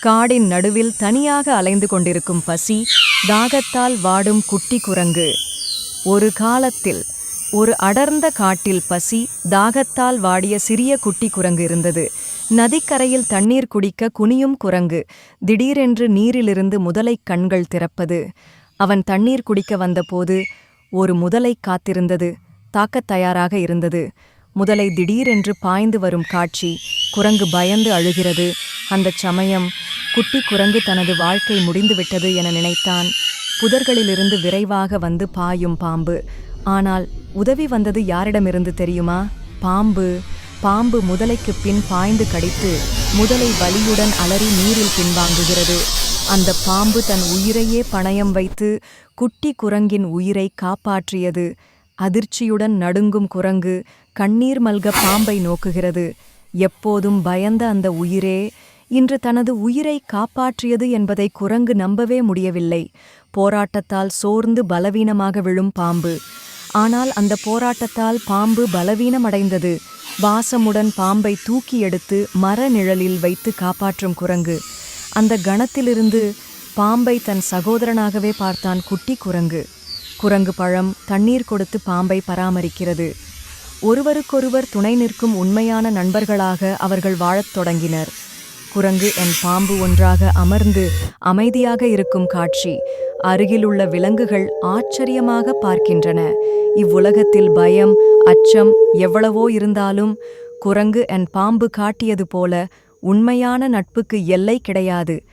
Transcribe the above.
காடின் நடுவில் தனியாக அலைந்து கொண்டிருக்கும் பசி, தாகத்தால் வாடும் குட்டி குரங்கு. ஒரு காலத்தில் ஒரு அடர்ந்த காட்டில் பசி, தாகத்தால் வாடிய சிறிய குட்டி குரங்கு இருந்தது. நதிக்கரையில் தண்ணீர் குடிக்க குனியும் குரங்கு. திடீரென்று நீரிலிருந்து முதலை கண்கள் திறப்பது. அவன் தண்ணீர் குடிக்க வந்தபோது ஒரு முதலை காத்திருந்தது. தாக்கத் தயாராக இருந்தது. முதலை திடீரென்று பாய்ந்து வரும் காட்சி. குரங்கு பயந்து அழுகிறது. அந்தச் சமயம் குட்டி குரங்கு தனது வாழ்க்கை முடிந்துவிட்டது என நினைத்தான். புதர்களிலிருந்து விரைவாக வந்து பாயும் பாம்பு. ஆனால் உதவி வந்தது யாரிடமிருந்து தெரியுமா? பாம்பு. பாம்பு முதலைக்கு பின் பாய்ந்து கடித்து முதலை வலியுடன் அலறி நீரில் பின்வாங்குகிறது. அந்த பாம்பு தன் உயிரையே பணயம் வைத்து குட்டி குரங்கின் உயிரை காப்பாற்றியது. அதிர்ச்சியுடன் நடுங்கும் குரங்கு கண்ணீர் மல்க பாம்பை நோக்குகிறது. எப்போதும் பயந்த அந்த உயிரே இன்று தனது உயிரை காப்பாற்றியது என்பதை குரங்கு நம்பவே முடியவில்லை. போராட்டத்தால் சோர்ந்து பலவீனமாக விழும் பாம்பு. ஆனால் அந்த போராட்டத்தால் பாம்பு பலவீனமடைந்தது. பாசமுடன் பாம்பை தூக்கி எடுத்து மர நிழலில் வைத்து காப்பாற்றும் குரங்கு. அந்த கணத்திலிருந்து பாம்பை தன் சகோதரனாகவே பார்த்தான் குட்டி குரங்கு. குரங்கு பழம் தண்ணீர் கொடுத்து பாம்பை பராமரிக்கிறது. ஒருவருக்கொருவர் துணை நிற்கும் உண்மையான நண்பர்களாக அவர்கள் வாழத் தொடங்கினர். குரங்கு என் பாம்பு ஒன்றாக அமர்ந்து அமைதியாக இருக்கும் காட்சி அருகிலுள்ள விலங்குகள் ஆச்சரியமாக பார்க்கின்றன. இவ்வுலகத்தில் பயம், அச்சம் எவ்வளவோ இருந்தாலும் குரங்கு என் பாம்பு காட்டியது போல உண்மையான நட்புக்கு எல்லை கிடையாது.